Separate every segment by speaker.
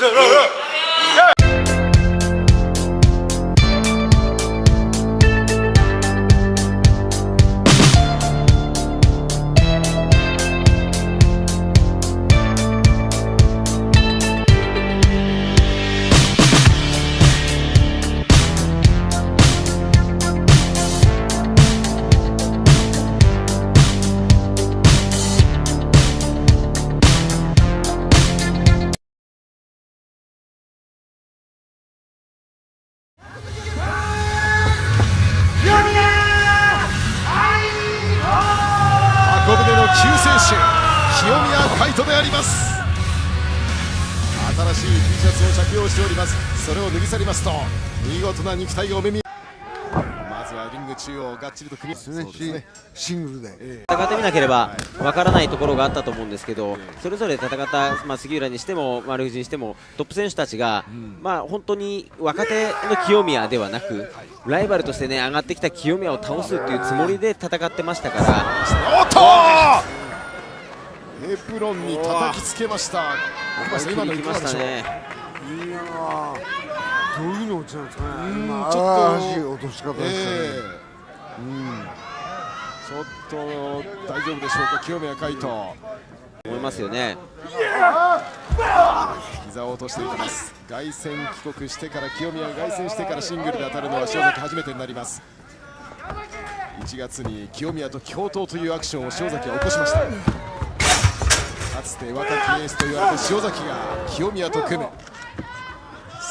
Speaker 1: 箱舟の救世主清宮海斗であります。新しい T シャツを着用しております。それを脱ぎ去りますと見事な肉体がお目見え。まずはリング中央がっちりと組み
Speaker 2: そうですね、シングルで
Speaker 3: 戦ってみなければわからないところがあったと思うんですけど、それぞれ戦った、杉浦にしても丸藤にしてもトップ選手たちが、本当に若手の清宮ではなくライバルとしてね上がってきた清宮を倒すっていうつもりで戦ってましたから。
Speaker 1: おっとエプロンに叩きつけました。今のいかがでしょう。
Speaker 2: いやどういうの落ちなんですかね。
Speaker 1: ちょっと
Speaker 2: 足落とし方ですね。
Speaker 1: ちょっと大丈夫でしょうか清宮海斗。
Speaker 3: 思いますよね。
Speaker 1: 膝を落としていきます。凱旋帰国してから清宮が凱旋してからシングルで当たるのは塩崎初めてになります。1月に清宮と共闘というアクションを塩崎は起こしました。かつて若きエースと言われた塩崎が清宮と組む、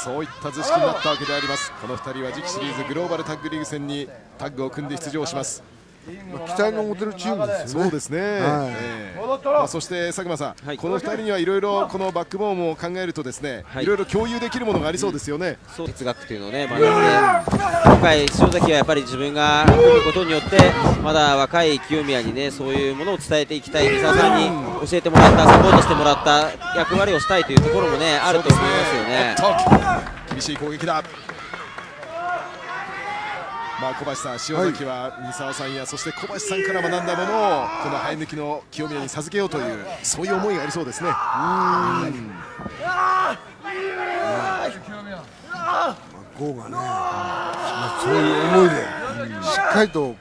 Speaker 1: そういった図式になったわけであります。この2人は次期シリーズグローバルタッグリーグ戦にタッグを組んで出場します。
Speaker 2: 期待の持てるチームですよね。
Speaker 1: そうですね、そして佐久間さん、この2人にはいろいろこのバックボーンを考えるとですね、いろいろ共有できるものがありそうですよね。
Speaker 3: そう哲学というのをね学んで、今回塩崎はやっぱり自分が組むことによってまだ若い清宮にねそういうものを伝えていきたい、三沢さんに教えてもらったサポートしてもらった役割をしたいというところもねあると思いますよね。
Speaker 1: 厳しい攻撃だ。小橋さん、塩崎は三沢さんやそして小橋さんから学んだものをこの生え抜きの清宮に授けようというそういう思いがありそうですね。
Speaker 2: ゴーがね、そういう思いでしっかりと後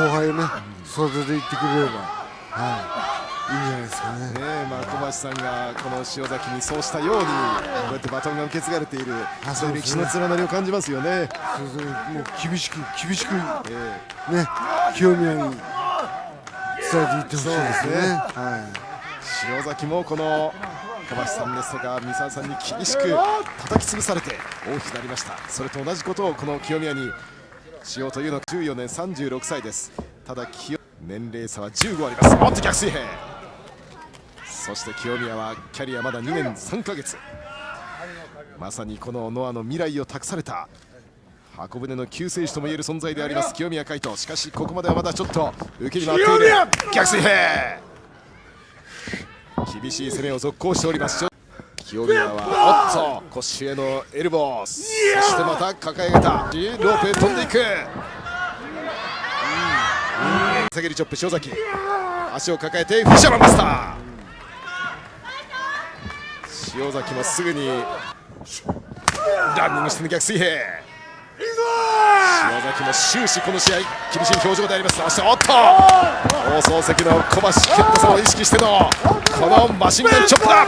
Speaker 2: 輩をね育てていってくれれば、いいんじゃないですかね。
Speaker 1: 小橋さんがこの塩崎にそうしたようにこうやってバトンが受け継がれている、そういう歴史の連なりを感じますよね。
Speaker 2: もう厳しくね清宮に伝えていってほしいですね。
Speaker 1: 塩崎もこの小橋さんですとか三沢さんに厳しく叩き潰されて大きくなりました。それと同じことをこの清宮にしようというのは14年36歳です。ただ年齢差は15あります。おっと逆水平。そして清宮はキャリアまだ2年3ヶ月、まさにこのノアの未来を託された箱舟の救世主ともいえる存在であります清宮海斗。しかしここまではまだちょっと受けに回っている。逆水平、厳しい攻めを続行しております。清宮はおっと腰へのエルボー、そしてまた抱えたロープへ飛んでいく。下げるチョップ塩崎、足を抱えてフィッシャーマンマスター。塩崎もすぐにランニングしての逆水平。塩崎も終始この試合厳しい表情であります。そしておっと放送席の小橋健太さんを意識してのこのマシンガンチョップだ。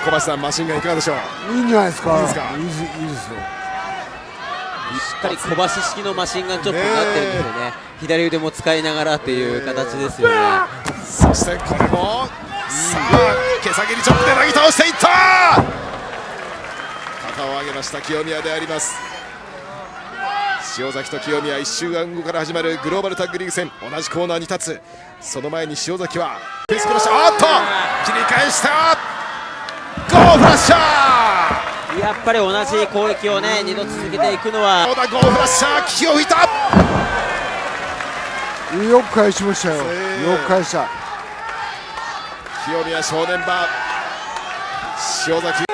Speaker 1: 小橋さん、マシンガンいかがでしょう。
Speaker 2: いいんじゃないですか。
Speaker 1: いいですか。
Speaker 2: いいですよ。
Speaker 3: しっかり小橋式のマシンガンチョップになってるんですよね。左腕も使いながらっていう形ですよね。
Speaker 1: そしてこれもさあ毛下げりチョップでなぎ倒していった。肩を上げました清宮であります。塩崎と清宮1週間後から始まるグローバルタッグリーグ戦、同じコーナーに立つ。その前に塩崎はフェイスクラッシャー、おっと切り返したゴーフラッシャー。
Speaker 3: やっぱり同じ攻撃をね2度続けていくのは
Speaker 1: ゴーフラッシャー、気を吹いた。
Speaker 2: よく返しましたよ。よく返した。
Speaker 1: 清宮正念場、塩崎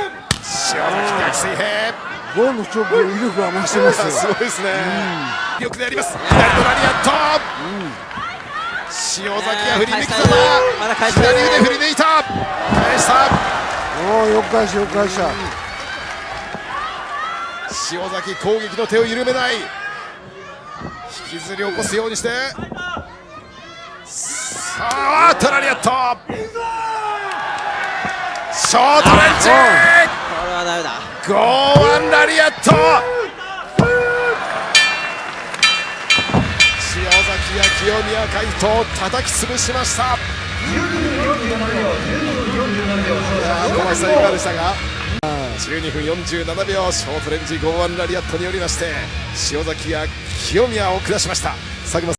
Speaker 1: 逆水平。
Speaker 2: ゴーのチョップの威力が増してますよ。
Speaker 1: すごいですね。威力であります。左のラリアット。塩崎が振り抜きざま、左腕振り抜いた。返した。
Speaker 2: よく返したよく返した。
Speaker 1: 塩崎攻撃の手を緩めない。引きずり起こすようにして、さあトラリアットショートレンジ、
Speaker 3: これはダメだ。
Speaker 1: ゴーワンラリアット、塩崎や清宮海斗を叩き潰しました。小林さんいかがでしたか。12分47秒、ショートレンジゴーワンラリアットによりまして塩崎や清宮を下しました。佐久間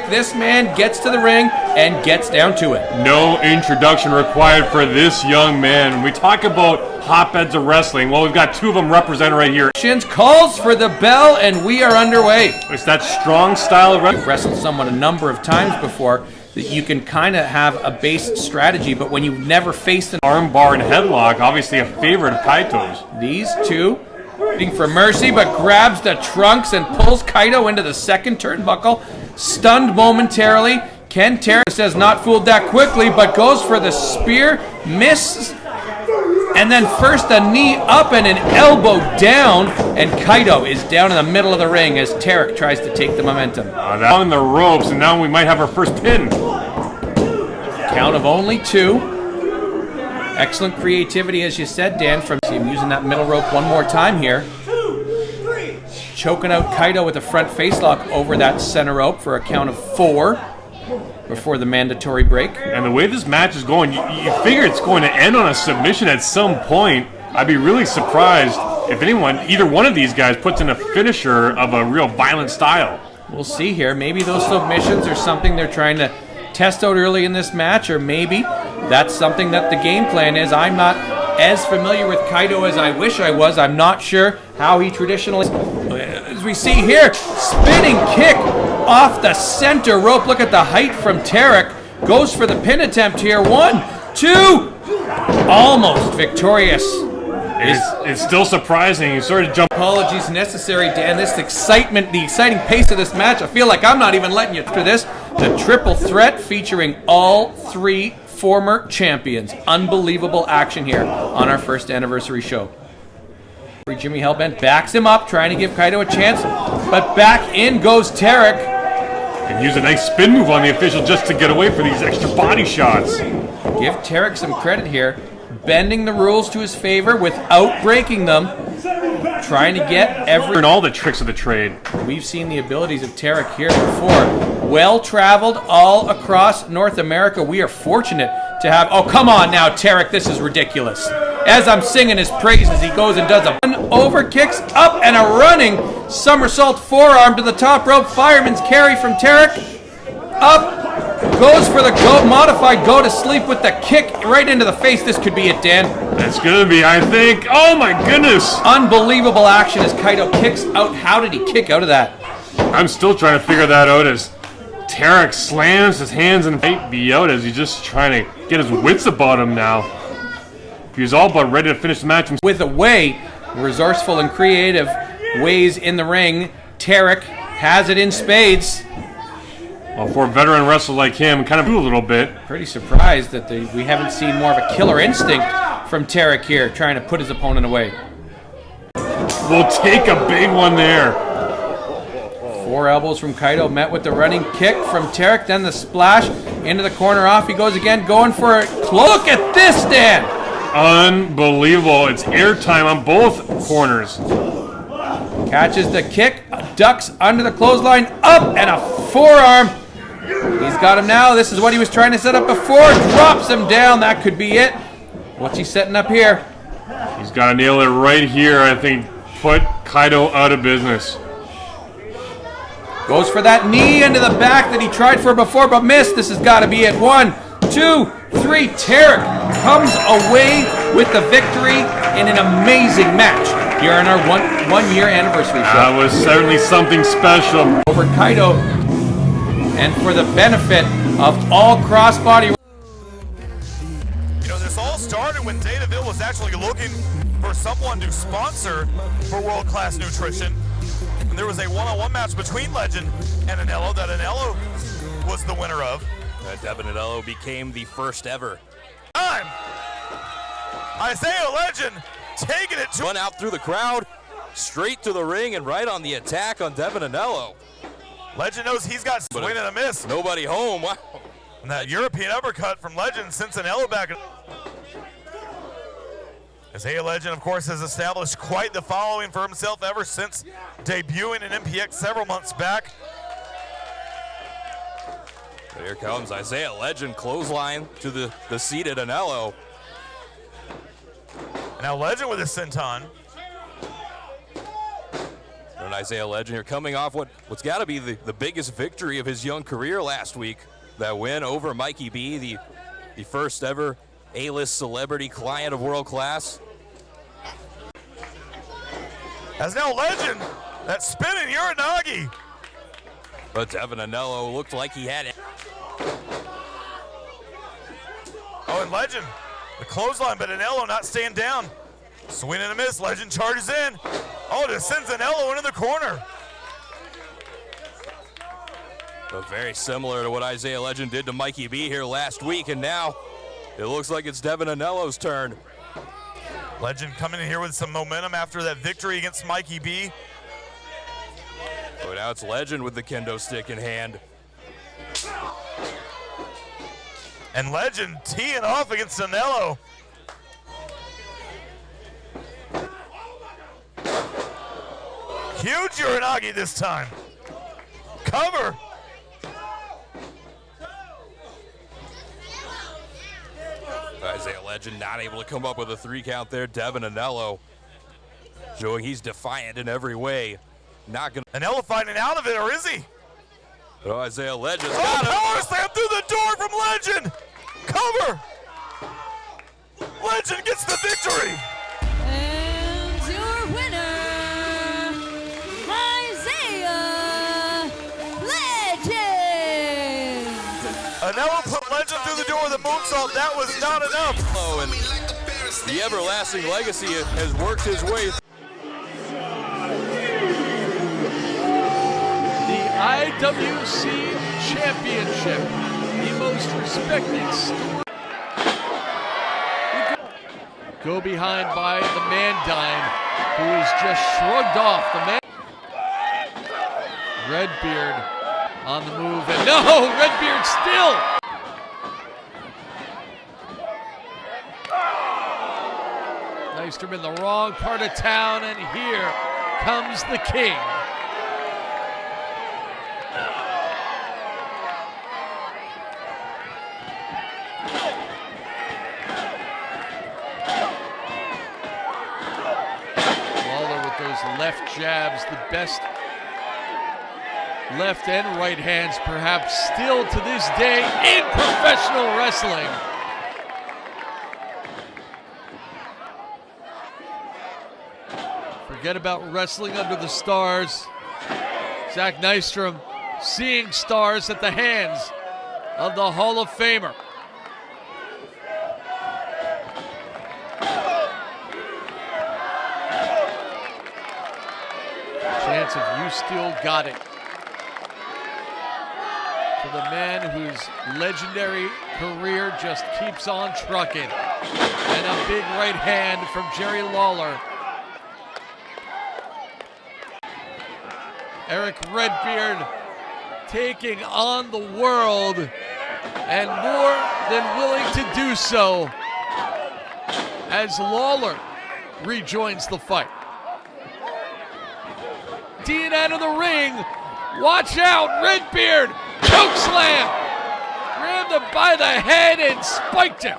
Speaker 4: This man gets to the ring and gets down to it.
Speaker 5: No introduction required for this young man. When we talk about hotbeds of wrestling, well, we've got two of them represented right here.
Speaker 4: Shins calls for the bell, and we are underway.
Speaker 5: It's that strong style of wrestling.
Speaker 4: You've wrestled someone a number of times before that you can kind of have a based strategy, but when you've never faced an
Speaker 5: armbar and headlock, obviously a favorite of Kaito's.
Speaker 4: These two looking for mercy, but grabs the trunks and pulls Kaito into the second turnbuckle. Stunned momentarily. Ken Terra says not fooled that quickly, but goes for the spear, misses, and then first a knee up and an elbow down, and Kaito is down in the middle of the ring as Tarek tries to take the momentum.
Speaker 5: On the ropes, and now we might have our first pin.
Speaker 4: Count of only 2. Excellent creativity, as you said, Dan, from him using that middle rope one more time here. Choking out Kaito with a front facelock over that center rope for a count of 4 before the mandatory break.
Speaker 5: And the way this match is going, you figure it's going to end on a submission at some point. I'd be really surprised if either one of these guys puts in a finisher of a real violent style.
Speaker 4: We'll see here. Maybe those submissions are something they're trying to test out early in this match, or maybe that's something that the game plan is. I'm not as familiar with Kaito as I wish I was. I'm not sure how he traditionally... As we see here, spinning kick off the center rope. Look at the height from Tarek. Goes for the pin attempt here. 1, 2. Almost victorious.
Speaker 5: It's still surprising. He sort of jumped.
Speaker 4: Apologies necessary, Dan. This excitement, the exciting pace of this match, I feel like I'm not even letting you through this. The triple threat featuring all 3 former champions. Unbelievable action here on our first anniversary show. Jimmy Hellbent backs him up, trying to give Kaito a chance, but back in goes Tarek.
Speaker 5: And use a nice spin move on the official just to get away for these extra body shots.
Speaker 4: Give Tarek some credit here, bending the rules to his favor without breaking them, trying to get
Speaker 5: Learn all the tricks of the trade.
Speaker 4: We've seen the abilities of Tarek here before. Well-traveled all across North America. We are fortunate to have... Oh, come on now, Tarek. This is ridiculous. As I'm singing his praises, he goes and does a over, kicks up, and a running somersault forearm to the top rope. Fireman's carry from Tarek. Up, goes for the modified go to sleep with the kick right into the face. This could be it, Dan.
Speaker 5: That's gonna be, I think. Oh my goodness!
Speaker 4: Unbelievable action as Kaito kicks out. How did he kick out of that?
Speaker 5: I'm still trying to figure that out as Tarek slams his hands and might be out as he's just trying to get his wits about him now. He's all but ready to finish the match.
Speaker 4: With a way, resourceful and creative ways in the ring, Tarek has it in spades.
Speaker 5: Well, for a veteran wrestler like him, kind of do a little bit.
Speaker 4: Pretty surprised that we haven't seen more of a killer instinct from Tarek here, trying to put his opponent away.
Speaker 5: We'll take a big one there.
Speaker 4: 4 elbows from Kaito, met with the running kick from Tarek, then the splash into the corner. Off he goes again, going for it. Look at this, Dan!
Speaker 5: Unbelievable. It's airtime on both corners.
Speaker 4: Catches the kick, ducks under the clothesline, up, and a forearm. He's got him now. This is what he was trying to set up before. Drops him down. That could be it. What's he setting up here?
Speaker 5: He's got to nail it right here, I think. Put Kaito out of business.
Speaker 4: Goes for that knee into the back that he tried for before but missed. This has got to be it. 1, 2, 3. Tarek comes away with the victory in an amazing match here on our one-year anniversary show.
Speaker 5: That was certainly something special.
Speaker 4: Over Kaito, and for the benefit of all crossbody.
Speaker 6: You know, this all started when Dataville was actually looking for someone to sponsor for World Class Nutrition. And there was a one-on-one match between Legend and Anello that Anello was the winner of.
Speaker 7: Devon Anello became the first ever.
Speaker 6: Time! Isaiah Legend taking it to...
Speaker 7: Run out through the crowd, straight to the ring, and right on the attack on Devon Anello.
Speaker 6: Legend knows he's got swing and a miss.
Speaker 7: Nobody home. Wow.
Speaker 6: And that European uppercut from Legend sends Anello back. Isaiah Legend, of course, has established quite the following for himself ever since debuting in MPX several months back.
Speaker 7: But here comes Isaiah Legend, clothesline to the seated Anello.
Speaker 6: Now Legend with his senton.
Speaker 7: And Isaiah Legend here coming off what's got to be the biggest victory of his young career last week. That win over Mikey B, the first ever A-list celebrity client of World Class.
Speaker 6: As now Legend, that spinning Uranagi.
Speaker 7: But Devon Anello looked like he had it.
Speaker 6: Oh, and Legend, the clothesline, but Anello not staying down. Swing and a miss, Legend charges in. Oh, just sends Anello into the corner.
Speaker 7: But very similar to what Isaiah Legend did to Mikey B here last week, and now it looks like it's Devon Anello's turn.
Speaker 6: Legend coming in here with some momentum after that victory against Mikey B.
Speaker 7: But now it's Legend with the kendo stick in hand.
Speaker 6: And Legend teeing off against Anello. Huge Uranagi this time. Cover.
Speaker 7: Isaiah Legend not able to come up with a 3 count there. Devon Anello showing he's defiant in every way. Not gonna.
Speaker 6: Anello fighting out of it, or is he?
Speaker 7: Oh, Isaiah Legend.
Speaker 6: Oh, power slam through the door from Legend. Cover. Legend gets the victory.
Speaker 8: And your winner, Isaiah Legend.
Speaker 6: Anello put Legend through the door with a moonsault. That was not enough.
Speaker 7: Oh, and the everlasting legacy has worked his way.
Speaker 9: The IWC Championship, the most respected story. Go behind by the Mandine, who is just shrugged off. The man. Redbeard on the move, and no, Redbeard still. Nystrom in the wrong part of town, and here comes the king. Lawler with those left jabs, the best left and right hands perhaps still to this day in professional wrestling. Forget about wrestling under the stars. Zach Nystrom seeing stars at the hands of the Hall of Famer. Chance of "You Still Got It" to the man whose legendary career just keeps on trucking. And a big right hand from Jerry Lawler. Eric Redbeard taking on the world, and more than willing to do so as Lawler rejoins the fight. Dean out of the ring. Watch out, Redbeard. Choke slam. Grabbed him by the head and spiked him.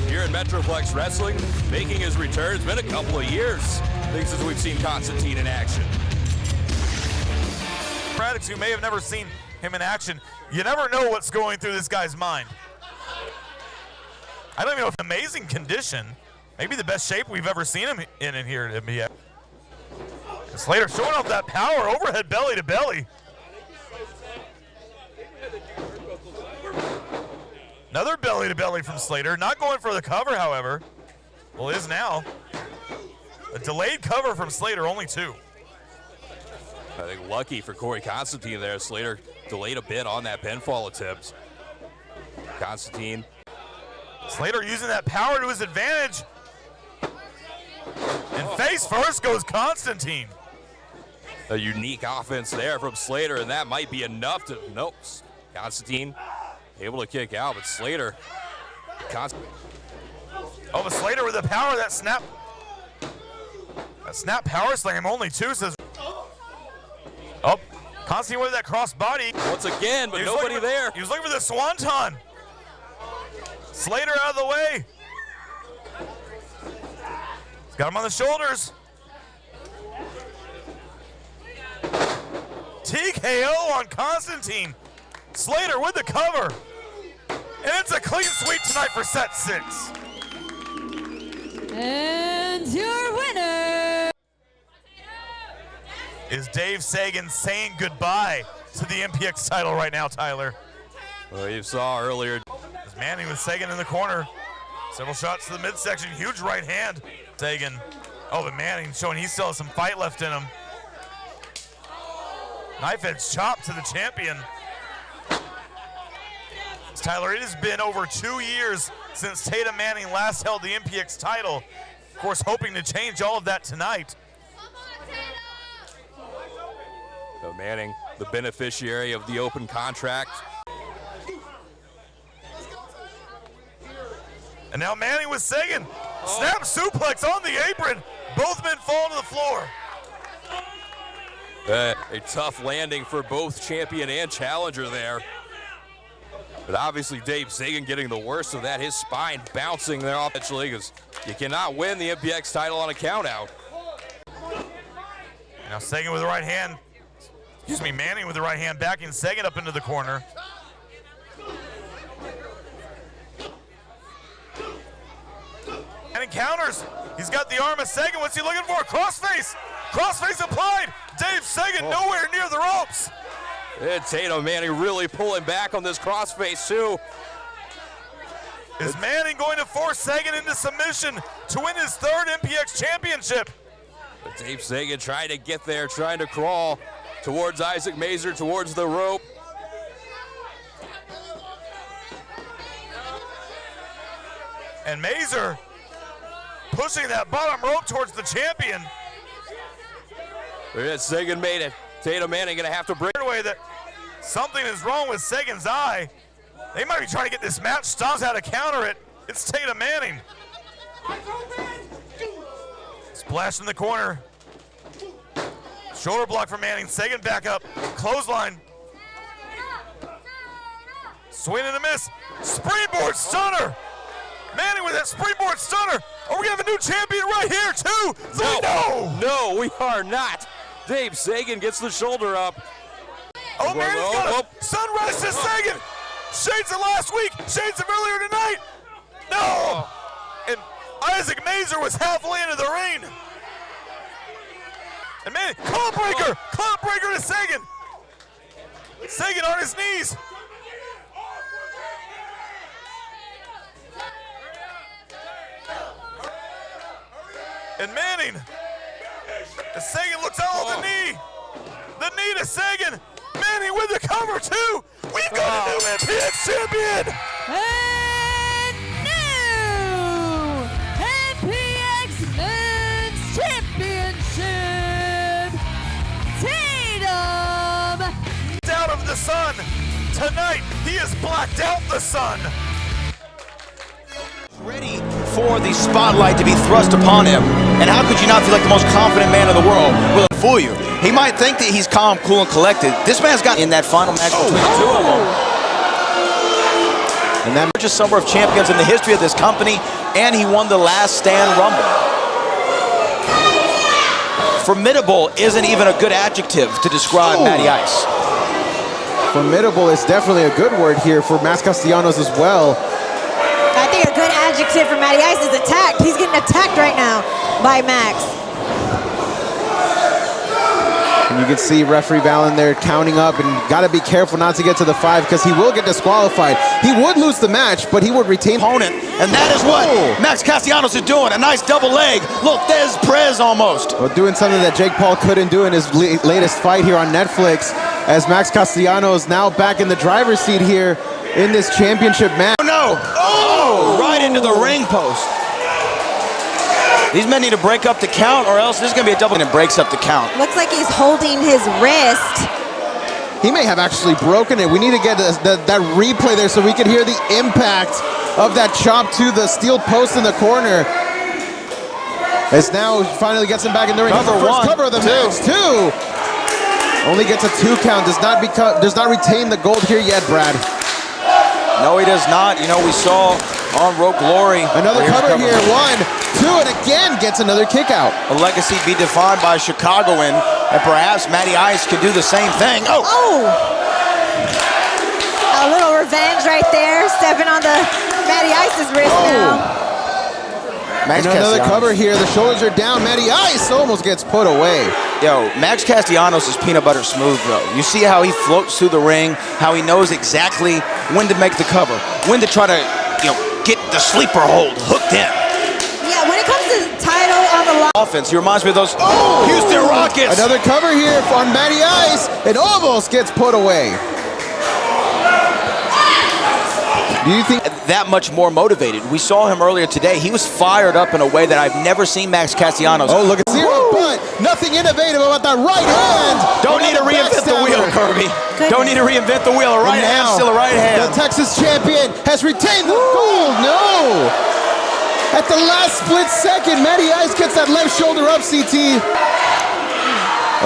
Speaker 7: Here in Metroplex Wrestling, making his return. It's been a couple of years, I think, since we've seen Constantine in action.
Speaker 6: Products who may have never seen him in action, you never know what's going through this guy's mind. I don't even know if amazing condition, maybe the best shape we've ever seen him in here at NBA. Slater showing off that power, overhead belly to belly. Another belly to belly from Slater, not going for the cover, however. Well, it is now. A delayed cover from Slater, only two.
Speaker 7: I think lucky for Corey Constantine there. Slater delayed a bit on that pinfall attempt. Constantine.
Speaker 6: Slater using that power to his advantage. And face first goes Constantine.
Speaker 7: A unique offense there from Slater, and that might be enough to, nope. Constantine able to kick out, but Slater.
Speaker 6: Oh, but Slater with the power, that snap power slam, only two, says. Oh, Constantine with that cross body.
Speaker 7: Once again, but nobody there.
Speaker 6: He was looking for the swanton. Slater out of the way. He's got him on the shoulders. TKO on Constantine. Slater with the cover. And it's a clean sweep tonight for set 6.
Speaker 8: And your winner
Speaker 6: is Dave Sagan saying goodbye to the MPX title right now, Tyler.
Speaker 7: Well, you saw earlier.
Speaker 6: As Manning with Sagan in the corner. Several shots to the midsection, huge right hand. Sagan, oh, but Manning showing he still has some fight left in him. Knife edge chop to the champion. Tyler, it has been over 2 years since Tatum Manning last held the MPX title. Of course, hoping to change all of that tonight.
Speaker 7: So Manning, the beneficiary of the open contract.
Speaker 6: And now Manning with Sagan. Snap suplex on the apron. Both men fall to the floor.
Speaker 7: A tough landing for both champion and challenger there. But obviously Dave Sagan getting the worst of that, his spine bouncing there off eventually, because you cannot win the MPX title on a count out.
Speaker 6: Now Sagan with the right hand. Excuse me, Manning with the right hand, backing Sagan up into the corner. Manning counters. He's got the arm of Sagan. What's he looking for? Crossface. Crossface applied. Dave Sagan nowhere near the ropes.
Speaker 7: And Tatum Manning really pulling back on this crossface too.
Speaker 6: Is Manning going to force Sagan into submission to win his third MPX championship?
Speaker 7: But Dave Sagan trying to get there, trying to crawl towards Isaac Mazer, towards the rope.
Speaker 6: And Mazer pushing that bottom rope towards the champion.
Speaker 7: Sagan made it. Tatum Manning gonna have to break
Speaker 6: Away that something is wrong with Sagan's eye. They might be trying to get this match stopped, how to counter it. It's Tatum Manning. Splash in the corner. Shoulder block for Manning. Sagan back up. Clothesline. Swing and a miss. Springboard stunner. Manning with that springboard stunner. Are we gonna have a new champion right here? 2, 3, no!
Speaker 7: No, we are not. Dave Sagan gets the shoulder up.
Speaker 6: Oh, Manning's got a sunrise to Sagan. Shades of last week. Shades of earlier tonight. No! And Isaac Mazer was halfway into the ring. And Manning, cloud breaker! Cloud breaker to Sagan. Sagan on his knees. And Manning, as Sagan looks out on the knee. The knee to Sagan. Manning with the cover too. We've got a new MPX champion.
Speaker 8: And new MPX Men's Championship, Tatum.
Speaker 6: Out of the sun. Tonight, he has blacked out the sun.
Speaker 10: Ready for the spotlight to be thrust upon him. And how could you not feel like the most confident man in the world? Will it fool you? He might think that he's calm, cool, and collected. This man's got in that final match between the two of them. And that just number of champions in the history of this company, and he won the Last Stand Rumble. Formidable isn't even a good adjective to describe Matty Ice.
Speaker 11: Formidable is definitely a good word here for Max Castellanos as well.
Speaker 12: I think a good adjective for Matty Ice is attacked. He's getting attacked right now by Max.
Speaker 11: And you can see referee Valen there counting up, and got to be careful not to get to the 5 because he will get disqualified. He would lose the match, but he would retain
Speaker 10: opponent, and that is what Max Castellanos is doing. A nice double leg. Look, Des Perez almost.
Speaker 11: Well, doing something that Jake Paul couldn't do in his latest fight here on Netflix, as Max Castellanos now back in the driver's seat here in this championship match.
Speaker 10: Oh no! Oh! Right into the ring post. These men need to break up the count, or else this is going to be a double, and it breaks up the count.
Speaker 12: Looks like he's holding his wrist.
Speaker 11: He may have actually broken it. We need to get that replay there so we can hear the impact of that chop to the steel post in the corner. As now finally gets him back in the ring.
Speaker 10: Cover
Speaker 11: First
Speaker 10: one,
Speaker 11: cover of the match, 2. Only gets a 2 count. Does not retain the gold here yet, Brad.
Speaker 10: No, he does not. You know, we saw on Rope Glory.
Speaker 11: Another cover here, 1, 2, and again gets another kick out.
Speaker 10: A legacy be defined by Chicagoan, and perhaps Matty Ice could do the same thing. Oh!
Speaker 12: A little revenge right there, stepping on the Matty Ice's wrist now.
Speaker 11: And another cover here. The shoulders are down. Matty Ice almost gets put away.
Speaker 10: Yo, Max Castellanos is peanut butter smooth, though. You see how he floats through the ring, how he knows exactly when to make the cover, when to try to, get the sleeper hold hooked in.
Speaker 12: Yeah, when it comes to the title on the line.
Speaker 10: Offense, he reminds me of those Houston Rockets.
Speaker 11: Another cover here on Matty Ice. It almost gets put away. Do you think
Speaker 10: that much more motivated? We saw him earlier today. He was fired up in a way that I've never seen Max Castellanos.
Speaker 11: Oh, look at zero, but nothing innovative about that right hand.
Speaker 10: Don't need to reinvent the wheel, Kirby. Don't need to reinvent the wheel. A right hand, still a right hand.
Speaker 11: The Texas champion has retained the gold. No. At the last split second, Matty Ice gets that left shoulder up, CT.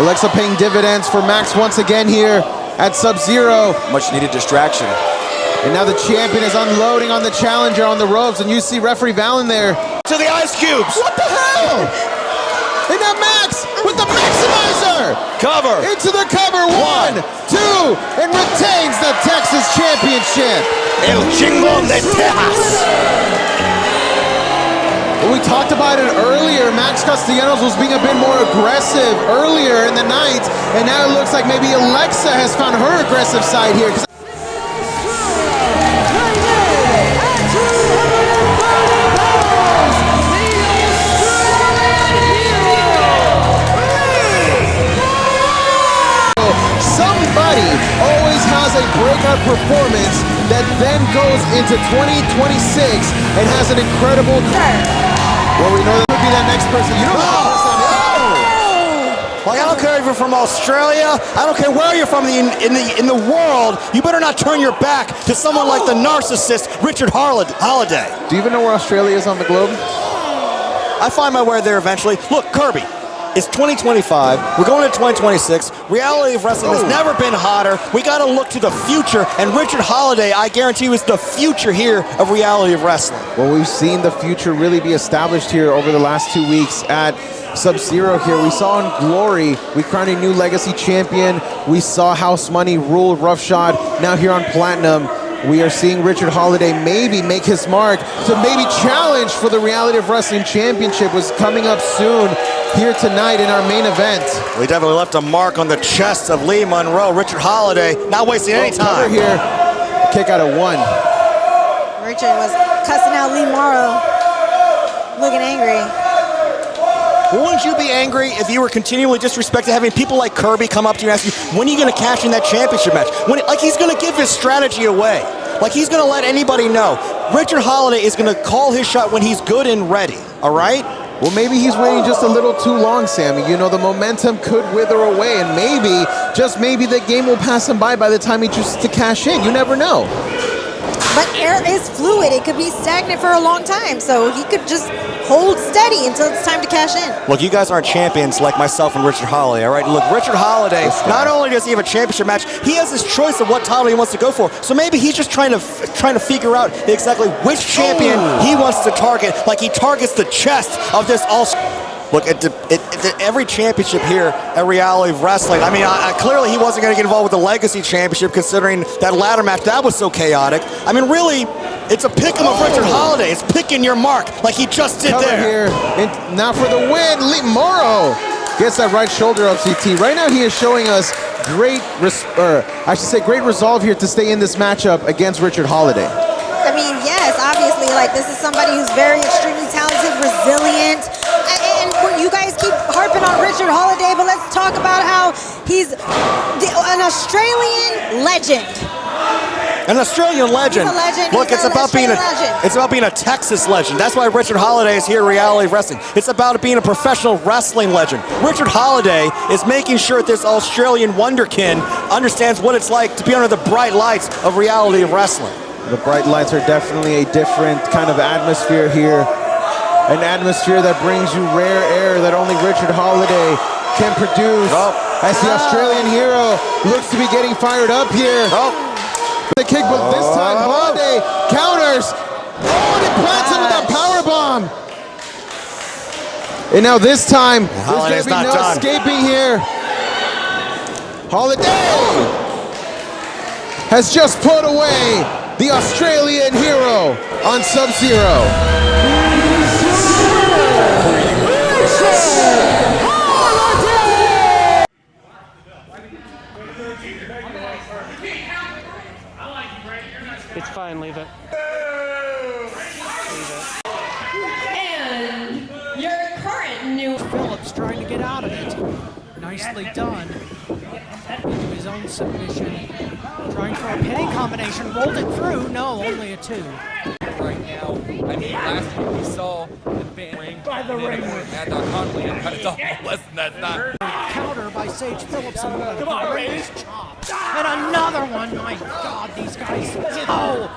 Speaker 11: Alexa paying dividends for Max once again here at Sub-Zero.
Speaker 10: Much needed distraction.
Speaker 11: And now the champion is unloading on the challenger on the ropes, and you see referee Valen there.
Speaker 10: To the ice cubes.
Speaker 11: What the hell? And now Max with the maximizer.
Speaker 10: Cover.
Speaker 11: Into the cover. 1, 2, and retains the Texas championship.
Speaker 10: El Chingon de Texas.
Speaker 11: We talked about it earlier. Max Castellanos was being a bit more aggressive earlier in the night, and now it looks like maybe Alexa has found her aggressive side here. Somebody always has a breakout performance that then goes into 2026 and has an incredible. Well, we know that would be that next person. You don't know the person.
Speaker 10: Like, I don't care if you're from Australia. I don't care where you're from in the world. You better not turn your back to someone like the narcissist Richard Holiday.
Speaker 11: Do you even know where Australia is on the globe?
Speaker 10: I find my way there eventually. Look, Kirby. It's 2025. We're going to 2026. Reality of wrestling has never been hotter. We got to look to the future, and Richard Holiday, I guarantee you, is the future here of reality of wrestling.
Speaker 11: Well, we've seen the future really be established here over the last 2 weeks at Sub-Zero here. We saw in Glory, we crowned a new legacy champion. We saw House Money rule Roughshod. Now here on Platinum, we are seeing Richard Holiday maybe make his mark to maybe challenge for the Reality of Wrestling Championship, was coming up soon here tonight in our main event.
Speaker 10: We definitely left a mark on the chest of Lee Monroe. Richard Holiday not wasting any time.
Speaker 11: Here, kick out of 1.
Speaker 12: Richard was cussing out Lee Morrow, looking angry.
Speaker 10: Wouldn't you be angry if you were continually disrespected, having people like Kirby come up to you and ask you, when are you going to cash in that championship match? Like he's going to give his strategy away. Like he's going to let anybody know. Richard Holiday is going to call his shot when he's good and ready, all right?
Speaker 11: Well, maybe he's waiting just a little too long, Sammy. You know, the momentum could wither away, and maybe, just maybe, the game will pass him by the time he chooses to cash in. You never know.
Speaker 12: But air is fluid. It could be stagnant for a long time, so he could just hold steady until it's time to cash in.
Speaker 10: Look, you guys aren't champions like myself and Richard Holiday, all right? Look, Richard Holiday, not only does he have a championship match, he has his choice of what title he wants to go for. So maybe he's just trying to figure out exactly which champion he wants to target, like he targets the chest of this all. Look, at every championship here at Reality of Wrestling, I mean, clearly he wasn't going to get involved with the Legacy Championship considering that ladder match. That was so chaotic. I mean, really, it's a pick-em of Richard Holiday. It's picking your mark like he just did there.
Speaker 11: Here. Now for the win, Lee Morrow gets that right shoulder up CT. Right now he is showing us great resolve here to stay in this matchup against Richard Holiday.
Speaker 12: I mean, yes, obviously, like, this is somebody who's very extremely talented, resilient, and you guys keep harping on Richard Holiday, but let's talk about how he's an Australian legend.
Speaker 10: An Australian legend.
Speaker 12: He's a legend.
Speaker 10: Look, it's about being a Texas legend. That's why Richard Holiday is here at Reality of Wrestling. It's about being a professional wrestling legend. Richard Holiday is making sure that this Australian wonderkin understands what it's like to be under the bright lights of Reality of Wrestling.
Speaker 11: The bright lights are definitely a different kind of atmosphere here. An atmosphere that brings you rare air that only Richard Holiday can produce. As the Australian hero looks to be getting fired up here. The kick, but this time Holiday counters. And he plants him with that powerbomb. And now this time, there's going to be no escaping here. Holiday has just put away the Australian hero on Sub-Zero.
Speaker 13: It's fine, leave it.
Speaker 8: And your current new
Speaker 14: Phillips trying to get out of it. Nicely done. Into his own submission. Trying for a pinning combination. Rolled it through. No, only a 2.
Speaker 15: Right now, I mean, last week we saw the band ring by the ring with Mad Dog Conley, and kind of done less than that time.
Speaker 14: Counter by Sage Phillips and a great chop. And another one. My God, these guys. Oh,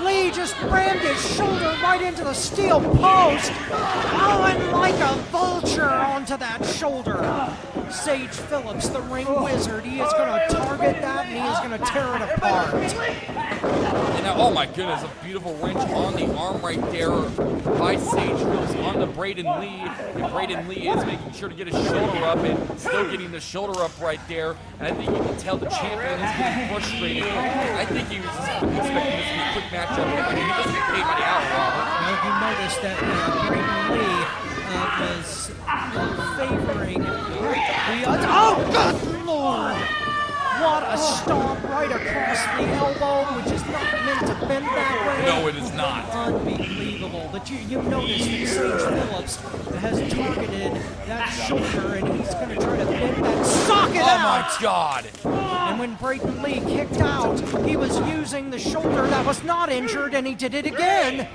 Speaker 14: Lee just rammed his shoulder right into the steel post. Oh, and like a vulture onto that shoulder. Sage Phillips, the ring wizard. He is going to target that and he is going to tear it apart.
Speaker 15: And now, oh my goodness, a beautiful wrench on the arm right there by Sage Phillips onto Braden Lee. And Braden Lee is making sure to get his shoulder up and still getting the shoulder up right there. And I think you can tell the champion is getting frustrated. I think he was expecting this to be a quick matchup. I mean, he doesn't get paid by the hour, Robert.
Speaker 14: Well, you noticed that Braden Lee was favoring the oh, good Lord! What a stomp right across the elbow, which is not meant to bend that way.
Speaker 15: No, it is not.
Speaker 14: Unbelievable. But you notice that Sage Phillips has targeted that shoulder, and he's going to try to bend that socket out.
Speaker 15: Oh, my God.
Speaker 14: And when Braden Lee kicked out, he was using the shoulder that was not injured, and he did it again.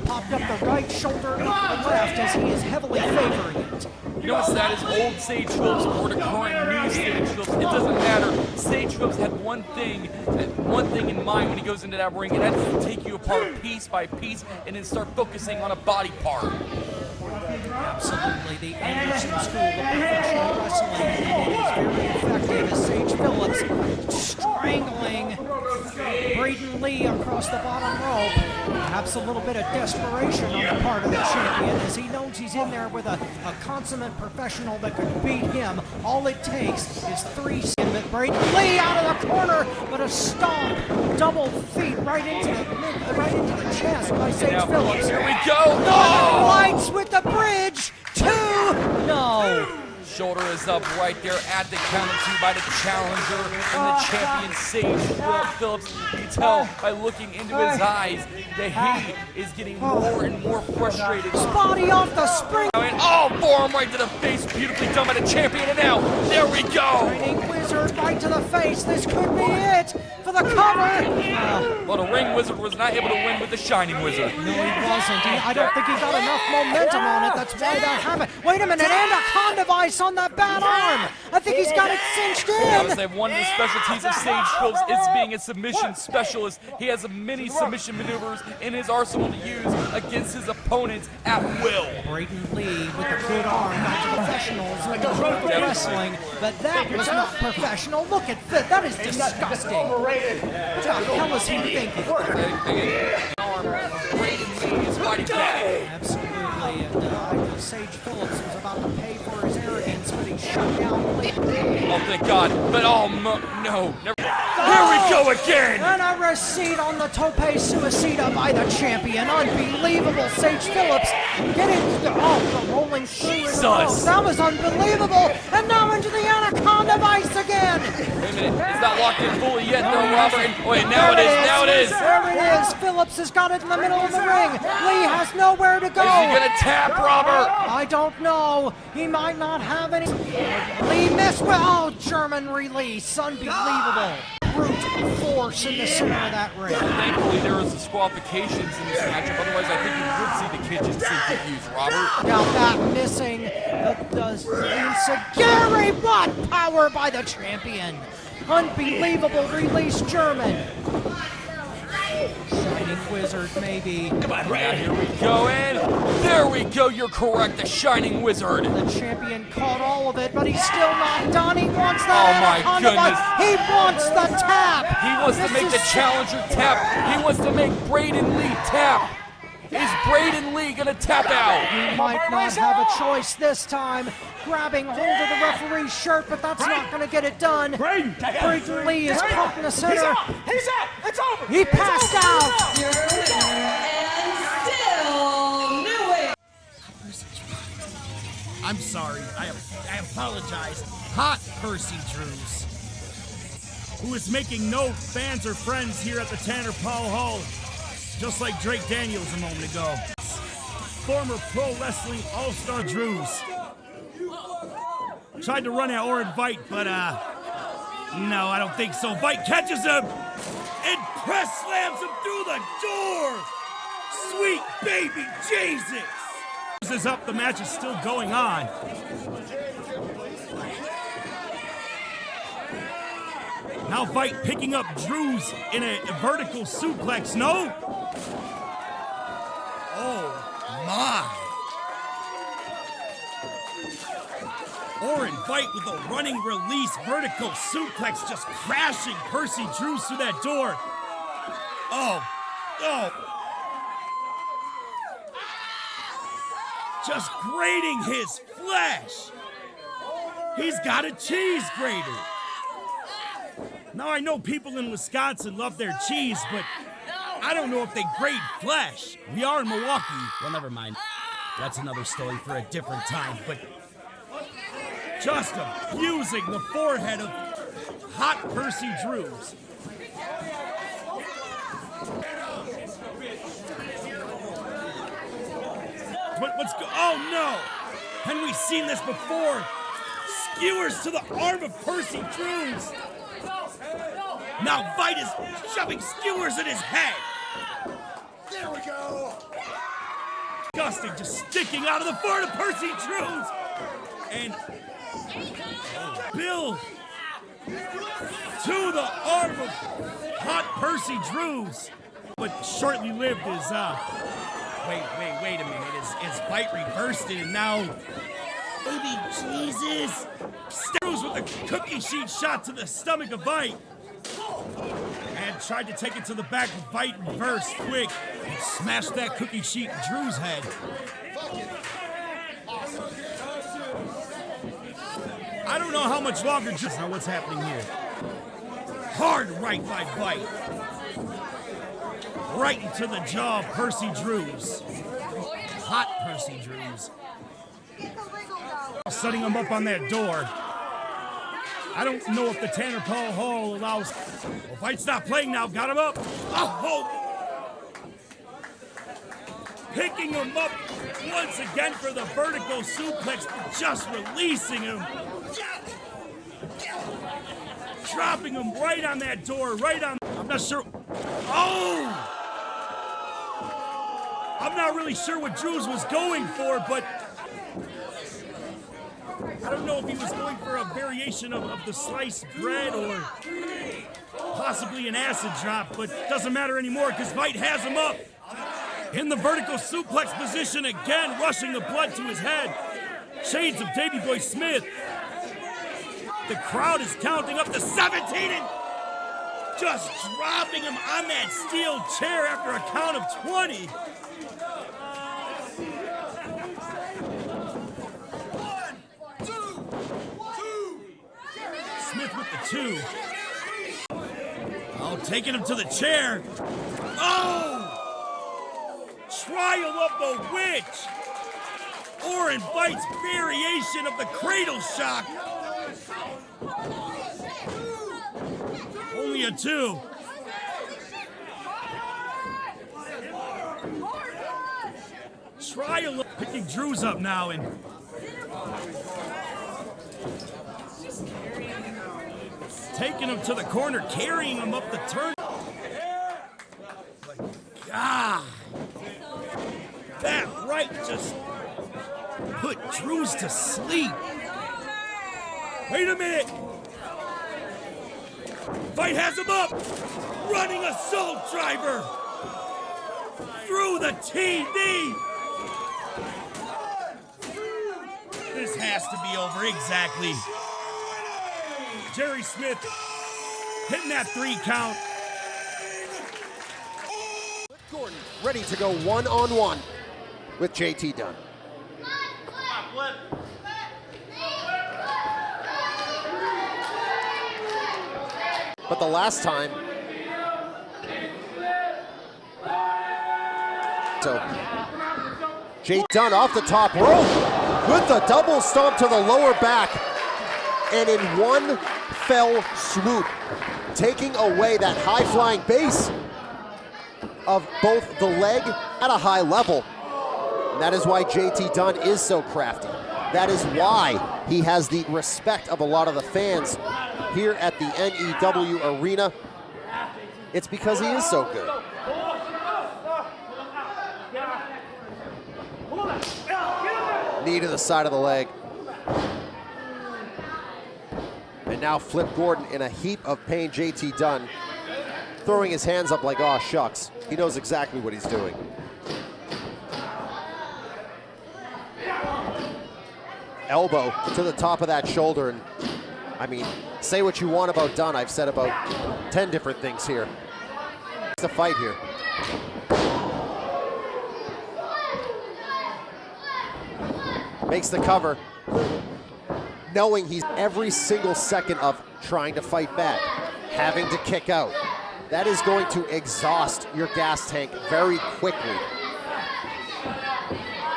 Speaker 14: Popped up the right shoulder, up the left, as he is heavily favoring it.
Speaker 15: You know what's sad is old Sage Phillips or the current new Sage Phillips, it doesn't matter. Sage Phillips had one thing in mind when he goes into that ring, and that's to take you apart piece by piece and then start focusing on a body part.
Speaker 14: Absolutely, the Anderson School of Professional Wrestling, and it is very effective as Sage Phillips strangling Braden Lee across the bottom rope. Perhaps a little bit of desperation on the part of the champion as he knows he's in there with a consummate professional that could beat him. All it takes is 3 seconds. Braden Lee out of the corner, but a stomp, double feet right into the chest by Sage Phillips.
Speaker 15: Here we go.
Speaker 14: Northern Lights with the bridge. 2. No.
Speaker 15: Shoulder is up right there at the count of 2 by the challenger and the champion Sage Phillips. You can tell by looking into his eyes that he is getting more and more frustrated.
Speaker 14: Spotty off the spring.
Speaker 15: Oh, forearm right to the face, beautifully done by the champion. And now, there we go.
Speaker 14: Shining Wizard right to the face. This could be it for the cover.
Speaker 15: Well, the Ring Wizard was not able to win with the Shining Wizard.
Speaker 14: No, he wasn't. I don't think he got enough momentum on it. That's why that happened. Wait a minute, Anaconda Vice on that bad arm. I think he's got it cinched in.
Speaker 15: One of the specialties of Sage Phillips is being a submission specialist. He has many submission maneuvers in his arsenal to use against his opponents at will.
Speaker 14: Braden Lee with a good arm, not to professionals in wrestling, but that was not professional. Look at that. That is disgusting. What the hell is he thinking?
Speaker 15: Braden Lee is fighting back.
Speaker 14: Absolutely, and I know Sage Phillips was about to pay for his arrogance, but he shut down Lee.
Speaker 15: Oh, thank God. But no, never. Here we go again!
Speaker 14: And a receipt on the tope suicida by the champion. Unbelievable. Sage Phillips getting the rolling
Speaker 15: Jesus!
Speaker 14: That was unbelievable. And now into the Anaconda Vice again.
Speaker 15: Wait a minute. It's not locked in fully yet, though, Robert. Wait, now it is. Now it is.
Speaker 14: There it is. Phillips has got it in the middle of the ring. Lee has nowhere to go.
Speaker 15: Is he going to tap, Robert?
Speaker 14: I don't know. He might not have any. Lee missed. Oh, German release. Unbelievable. Brute force in the center of that ring.
Speaker 15: Thankfully, there was disqualifications in this matchup. Otherwise, I think you would see the kitchen sink get used, Robert.
Speaker 14: Now that missing does Insagari, but power by the champion. Unbelievable release, German. Shining Wizard, maybe.
Speaker 15: Now here we go, and there we go. You're correct, the Shining Wizard.
Speaker 14: The champion caught all of it, but he's still not done. He wants that.
Speaker 15: Oh my goodness.
Speaker 14: He wants the tap.
Speaker 15: He wants to make the challenger tap. He wants to make Braden Lee tap. Is Braden Lee going to tap out?
Speaker 14: He might not have a choice this time. Grabbing hold of the referee's shirt, but that's not going to get it done. Braden Lee is caught in the center.
Speaker 13: He's out. It's over.
Speaker 14: He passed out.
Speaker 16: I'm sorry. I apologize. Hot Percy Drews, who is making no fans or friends here at the Tanner Paul Hall, just like Drake Daniels a moment ago. Former pro wrestling all-star Drews tried to run at Orin Vite, but no, I don't think so. Vite catches him and press slams him through the door. Sweet baby Jesus. This is up. The match is still going on. Now Vite picking up Drews in a vertical suplex. No? Oh my. Orin fight with a running release vertical suplex, just crashing Percy Drews through that door. Oh. Just grating his flesh. He's got a cheese grater. Now I know people in Wisconsin love their cheese, but I don't know if they grate flesh. We are in Milwaukee. Well, never mind. That's another story for a different time, but just abusing the forehead of hot Percy Drews. Oh no! And we've seen this before. Skewers to the arm of Percy Drews. Now Vite is shoving skewers in his head.
Speaker 13: There we go.
Speaker 16: Disgusting, just sticking out of the forehead of Percy Drews. And Bill to the arm of hot Percy Drews. But shortly lived is wait a minute. Is Vite reversed it and now baby Jesus Drews with a cookie sheet shot to the stomach of Vite. And tried to take it to the back with Vite reverse quick and smashed that cookie sheet in Drew's head. I don't know how much longer, just know what's happening here. Hard right by Vite. Right into the jaw of Percy Drews. Hot Percy Drews. Setting him up on that door. I don't know if the Tanner Paul Hall allows. Well, Vite's not playing now. Got him up. Oh! Picking him up once again for the vertical suplex, but just releasing him. Dropping him right on that door, right on. I'm not sure. Oh! I'm not really sure what Drews was going for, but I don't know if he was going for a variation of the sliced bread or possibly an acid drop, but doesn't matter anymore because Vite has him up in the vertical suplex position again, rushing the blood to his head. Shades of Davey Boy Smith. The crowd is counting up to 17 and just dropping him on that steel chair after a count of 20. Smith with the 2. Oh, taking him to the chair. Oh! Trial of the Witch. Or Vite's variation of the cradle shock. Only a 2. Trial of picking Drews up now and taking him to the corner, carrying him up the turn. God, that right just put Drews to sleep. Wait a minute. Vite has him up. Running assault driver through the TV. This has to be over, exactly. Jerry Smith hitting that 3 count.
Speaker 17: Gordon ready to go one-on-one with JT Dunn. But the last time, so JT Dunn off the top rope with the double stomp to the lower back, and in one fell swoop, taking away that high-flying base of both the leg at a high level. And that is why JT Dunn is so crafty. That is why he has the respect of a lot of the fans here at the NEW Arena. It's because he is so good. Knee to the side of the leg. And now Flip Gordon in a heap of pain. JT Dunn throwing his hands up like, oh shucks. He knows exactly what he's doing. elbow to the top of that shoulder. And I mean, say what you want about Dunn. I've said about 10 different things here. It's a fight here. Makes the cover, knowing he's every single second of trying to fight back, having to kick out. That is going to exhaust your gas tank very quickly.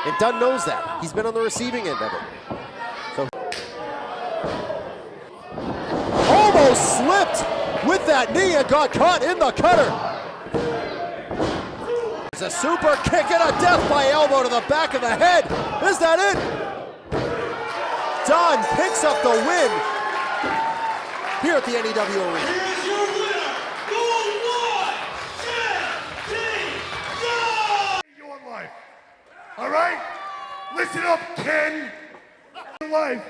Speaker 17: And Dunn knows that. He's been on the receiving end of it. So almost slipped with that knee and got caught in the cutter. It's a super kick and a death by elbow to the back of the head. Is that it? Dunn picks up the win here at the NEW Arena.
Speaker 13: All right? Listen up, Ken. Life,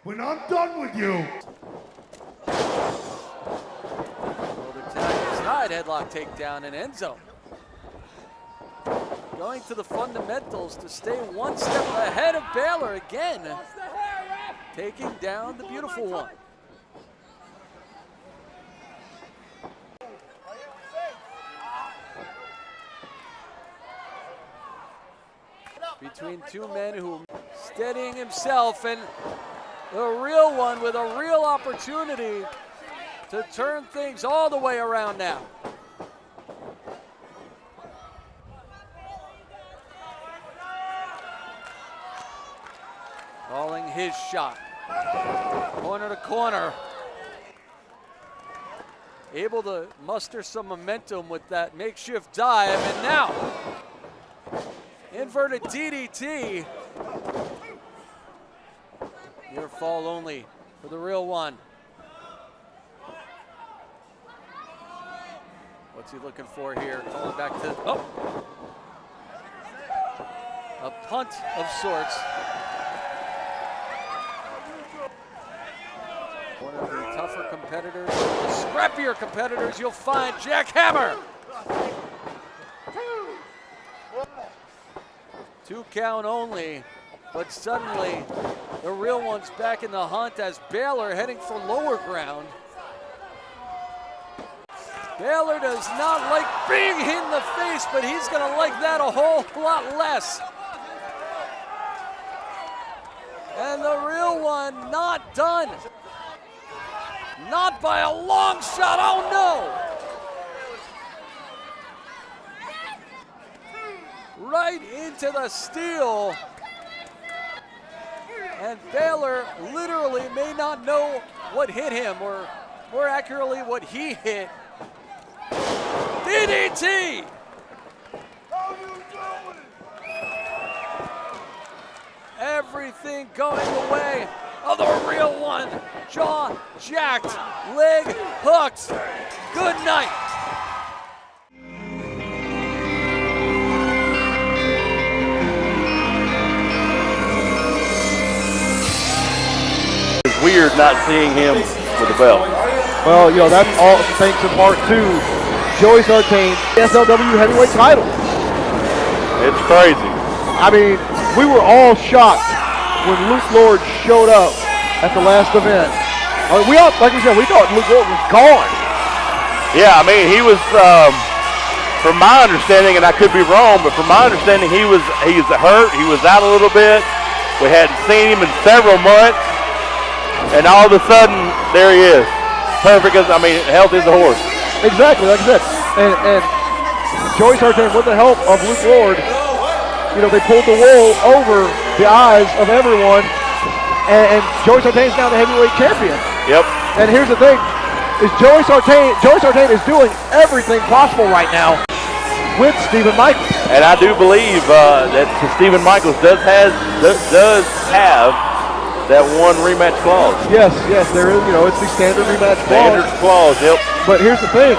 Speaker 13: when I'm done with you.
Speaker 18: Shoulder tap inside, headlock takedown and end zone. Going to the fundamentals to stay one step ahead of Baylor again. Taking down the beautiful one. Between two men who steadying himself, and the real one with a real opportunity to turn things all the way around now. Calling his shot. Corner to corner. Able to muster some momentum with that makeshift dive, and now inverted DDT. Near fall only for the real one. What's he looking for here? Calling back to, oh! A punt of sorts. One of the tougher competitors, the scrappier competitors you'll find, Jackhammer. 2 count only, but suddenly the real one's back in the hunt as Baylor heading for lower ground. Baylor does not like being hit in the face, but he's gonna like that a whole lot less. And the real one not done. Not by a long shot, oh no! Right into the steel. And Baylor literally may not know what hit him, or more accurately, what he hit. DDT! Everything going the way of the real one. Jaw jacked, leg hooked. Good night.
Speaker 19: It's weird not seeing him with the belt.
Speaker 20: Well, you know, that's all thanks in part to Joey Sartain, SLW heavyweight title.
Speaker 19: It's crazy.
Speaker 20: I mean, we were all shocked when Luke Lord showed up at the last event. We all, like we said, we thought Luke Lord was gone.
Speaker 19: Yeah, I mean, he was, from my understanding, and I could be wrong, but from my understanding, he was hurt. He was out a little bit. We hadn't seen him in several months, and all of a sudden, there he is. Perfect as, I mean, healthy as a horse.
Speaker 20: Exactly, like I said. And Joey Sartain, with the help of Luke Lord, you know, they pulled the wool over the eyes of everyone, and Joey Sartain's now the heavyweight champion.
Speaker 19: Yep.
Speaker 20: And here's the thing, is Joey Sartain is doing everything possible right now with Stephen Michaels.
Speaker 19: And I do believe that Stephen Michaels does have that one rematch clause.
Speaker 20: Yes, there is. You know, it's the standard rematch clause.
Speaker 19: Standard clause, yep.
Speaker 20: But here's the thing,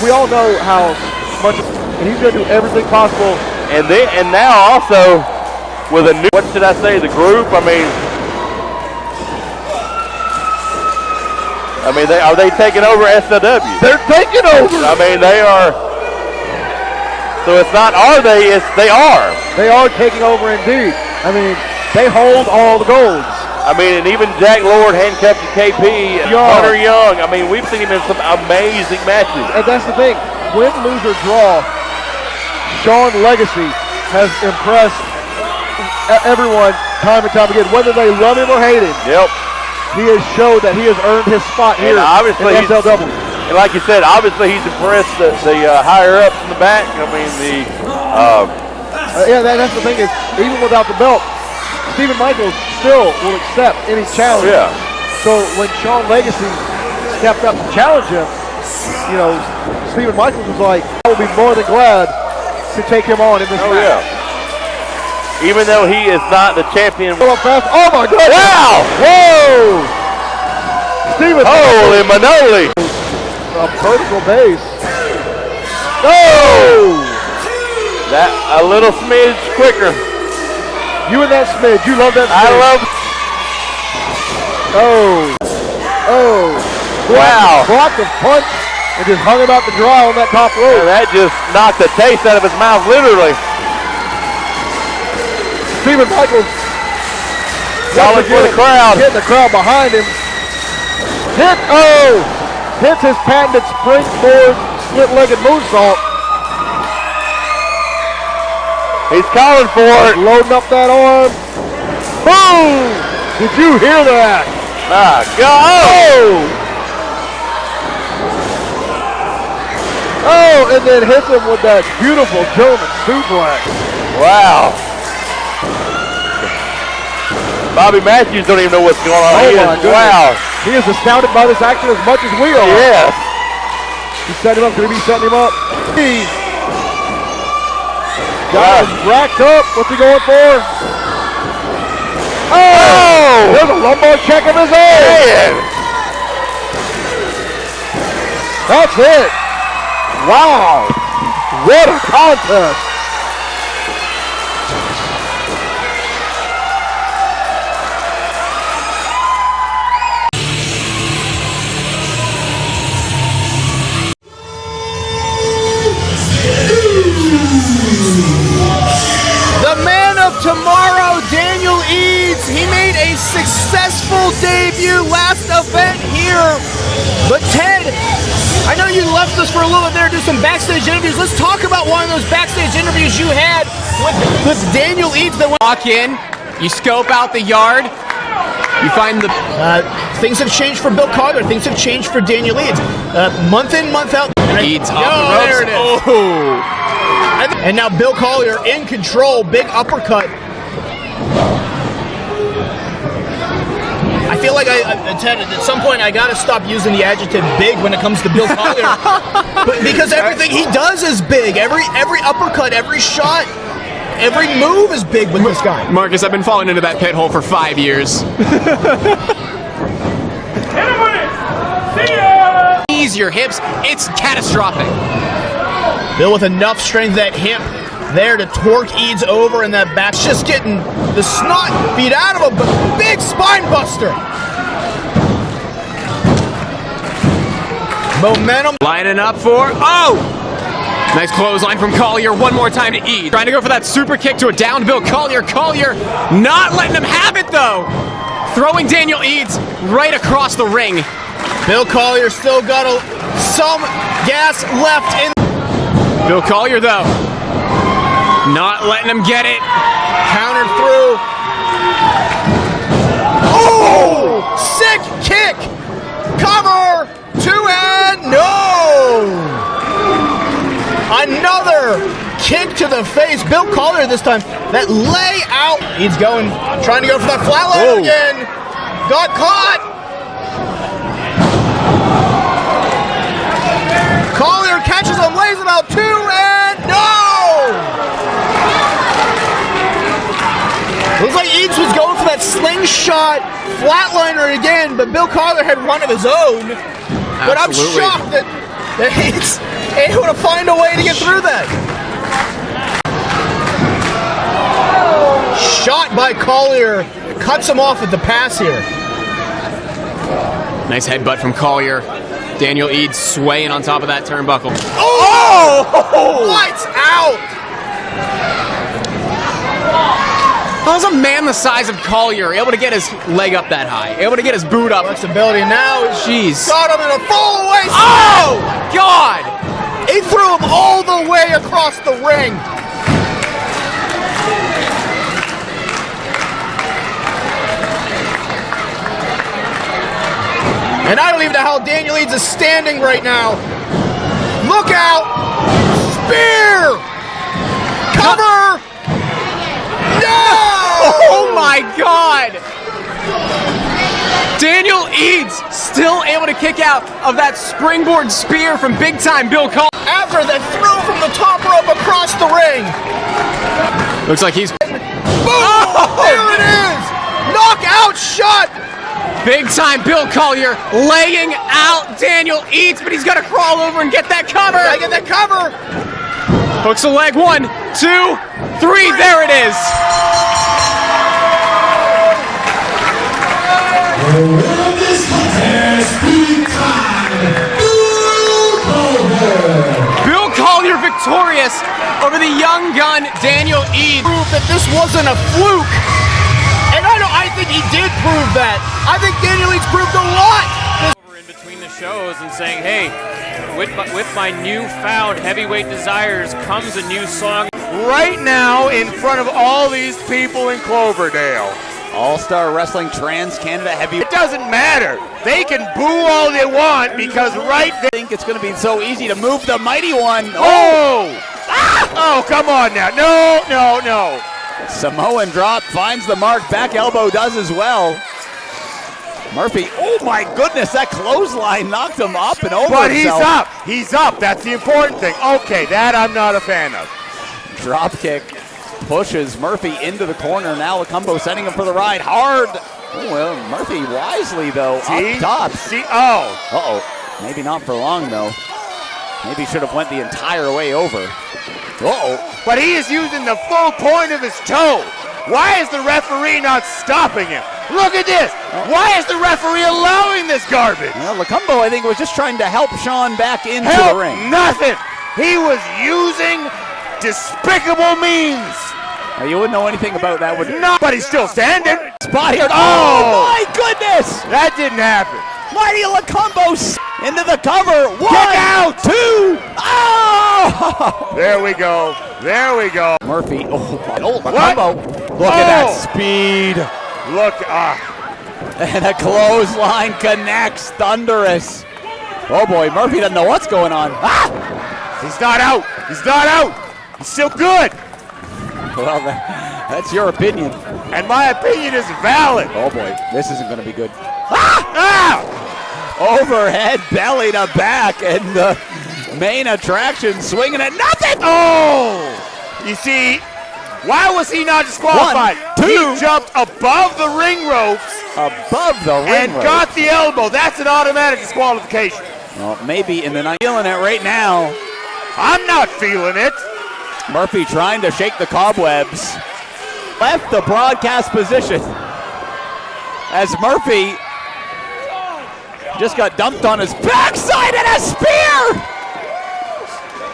Speaker 20: we all know how much, and he's going to do everything possible.
Speaker 19: And now also with a new, what should I say, the group? I mean, are they taking over SLW?
Speaker 20: They're taking over.
Speaker 19: I mean, they are. So it's not are they? It's they are.
Speaker 20: They are taking over indeed. I mean, they hold all the golds.
Speaker 19: I mean, and even Jack Lord handcuffed to KP, Hunter Young. I mean, we've seen him in some amazing matches.
Speaker 20: And that's the thing. Win, lose, or draw, Sean Legacy has impressed everyone time and time again, whether they love him or hate him.
Speaker 19: Yep.
Speaker 20: He has showed that he has earned his spot here
Speaker 19: obviously
Speaker 20: in SLW.
Speaker 19: And like you said, obviously he's impressed the higher-ups in the back. I mean,
Speaker 20: yeah, that's the thing is, even without the belt, Stephen Michaels still will accept any challenge.
Speaker 19: Yeah.
Speaker 20: So when Sean Legacy stepped up to challenge him, you know, Stephen Michaels was like, I will be more than glad to take him on in this match.
Speaker 19: Yeah. Even though he is not the champion.
Speaker 20: Oh my goodness!
Speaker 19: Wow!
Speaker 20: Whoa! Stephen
Speaker 19: Holy Manoli!
Speaker 20: A vertical base. Oh!
Speaker 19: That a little smidge quicker.
Speaker 20: You and that smidge, you love that smidge.
Speaker 19: I love. Wow!
Speaker 20: Blocked the punch and just hung him out to dry on that top rope.
Speaker 19: And that just knocked the taste out of his mouth, literally.
Speaker 20: Stephen Michaels.
Speaker 19: Solid for the crowd.
Speaker 20: Getting the crowd behind him. Hits his patented springboard split-legged moonsault.
Speaker 19: He's calling for it.
Speaker 20: Loading up that arm. Boom! Did you hear that?
Speaker 19: My God!
Speaker 20: Oh, and then hits him with that beautiful German suplex.
Speaker 19: Wow. Bobby Matthews don't even know what's going on. Wow.
Speaker 20: He is astounded by this action as much as we are.
Speaker 19: Yes.
Speaker 20: He set him up. Could he be setting him up? He got him racked up. What's he going for? Oh! There's a lumbar check of his own. That's it. Wow. What a contest.
Speaker 21: The man of tomorrow, Daniel Eads, he made a successful debut last event here. But Ted, I know you left us for a little bit there to do some backstage interviews. Let's talk about one of those backstage interviews you had with Daniel Eads that went.
Speaker 22: Walk in, you scope out the yard, you find the...
Speaker 21: Things have changed for Bill Collier, things have changed for Daniel Eads. Month in, month out.
Speaker 22: Eads off the ropes.
Speaker 21: There it is.
Speaker 22: Oh.
Speaker 21: And now Bill Collier in control, big uppercut. I feel like Ted, at some point I gotta stop using the adjective big when it comes to Bill Collier. But because everything he does is big. Every uppercut, every shot, every move is big with this guy.
Speaker 22: Marcus, I've been falling into that pit hole for 5 years. Knees, your hips, it's catastrophic.
Speaker 21: Bill with enough strength, that hip there to torque Eads over, and that back's just getting the snot beat out of him, but big spine buster. Momentum.
Speaker 22: Lining up for, nice clothesline from Collier, one more time to Eads. Trying to go for that super kick to a downed Bill Collier. Collier not letting him have it though. Throwing Daniel Eads right across the ring.
Speaker 21: Bill Collier still got some gas left in.
Speaker 22: Bill Collier, though, not letting him get it.
Speaker 21: Countered through. Oh! Sick kick! Cover! 2 and no! Another kick to the face. Bill Collier this time. That lay out. He's going, trying to go for that flatline again. Got caught. Collier catches him, lays him out 2 and no! Looks like Eads was going for that slingshot flatliner again, but Bill Collier had one of his own. But I'm shocked that Eads able to find a way to get through that. Shot by Collier, cuts him off at the pass here.
Speaker 22: Nice headbutt from Collier. Daniel Eads swaying on top of that turnbuckle.
Speaker 21: Oh! Lights out!
Speaker 22: How's a man the size of Collier able to get his leg up that high? Able to get his boot up?
Speaker 21: Flexibility now.
Speaker 22: Jeez.
Speaker 21: Got him in a full away.
Speaker 22: Oh, my God.
Speaker 21: He threw him all the way across the ring. And I don't even know how Daniel Eads is standing right now. Look out! Spear! Cover! No!
Speaker 22: Oh my God! Daniel Eads still able to kick out of that springboard spear from big time Bill Collier.
Speaker 21: After that throw from the top rope across the ring.
Speaker 22: Looks like he's...
Speaker 21: Boom! Oh! There it is! Knockout shot!
Speaker 22: Big time Bill Collier laying out Daniel Eads, but he's got to crawl over and get that cover.
Speaker 21: Gotta get that cover.
Speaker 22: Hooks the leg, 1, 2, 3, there it is. Bill Collier victorious over the young gun Daniel Eads.
Speaker 21: Prove that this wasn't a fluke. And I think he did prove that. I think Daniel Eads proved a lot.
Speaker 2: Over in between the shows and saying, hey, with my newfound heavyweight desires comes a new song.
Speaker 3: Right now in front of all these people in Cloverdale.
Speaker 23: All-Star Wrestling Trans-Canada Heavyweight.
Speaker 3: It doesn't matter. They can boo all they want because right there.
Speaker 23: I think it's going to be so easy to move the mighty one.
Speaker 3: Oh! Ah! Oh, come on now. No, no, no.
Speaker 23: Samoan drop finds the mark. Back elbow does as well. Murphy, oh my goodness, that clothesline knocked him up and over
Speaker 3: But
Speaker 23: himself.
Speaker 3: he's up. He's up. That's the important thing. Okay, that I'm not a fan of.
Speaker 23: Drop kick pushes Murphy into the corner. Now Lacumbo sending him for the ride hard. Oh, well, Murphy wisely, though,
Speaker 3: See?
Speaker 23: up top.
Speaker 3: See? Oh.
Speaker 23: Uh-oh. Maybe not for long, though. Maybe should have went the entire way over. Uh-oh.
Speaker 3: But he is using the full point of his toe. Why is the referee not stopping him? Look at this. Why is the referee allowing this garbage?
Speaker 23: Well, Lacumbo, I think, was just trying to help Sean back into
Speaker 3: Help
Speaker 23: the ring.
Speaker 3: Nothing. He was using despicable means.
Speaker 23: Now, you wouldn't know anything about that, would you?
Speaker 3: No, but he's still standing.
Speaker 23: Spot here.
Speaker 3: Oh,
Speaker 23: my goodness.
Speaker 3: That didn't happen.
Speaker 23: Mighty Lacumbo into the cover. 1,
Speaker 3: Kick out.
Speaker 23: 2. Oh!
Speaker 3: There we go. There we go.
Speaker 23: Murphy. Oh, Lacumbo. Look at that speed.
Speaker 3: Look.
Speaker 23: And a clothesline connects. Thunderous. Oh, boy. Murphy doesn't know what's going on. Ah!
Speaker 3: He's not out. He's not out. He's still good.
Speaker 23: Well, that's your opinion.
Speaker 3: And my opinion is valid.
Speaker 23: Oh, boy. This isn't going to be good.
Speaker 3: Ah!
Speaker 23: Overhead, belly to back, and the main attraction swinging at nothing.
Speaker 3: Oh! You see, why was he not disqualified?
Speaker 23: 1, 2.
Speaker 3: He jumped above the ring ropes.
Speaker 23: Above the ring
Speaker 3: and
Speaker 23: ropes.
Speaker 3: Got the elbow. That's an automatic disqualification.
Speaker 23: Well, maybe in the night. Feeling it right now.
Speaker 3: I'm not feeling it.
Speaker 23: Murphy trying to shake the cobwebs. Left the broadcast position. As Murphy just got dumped on his backside and a spear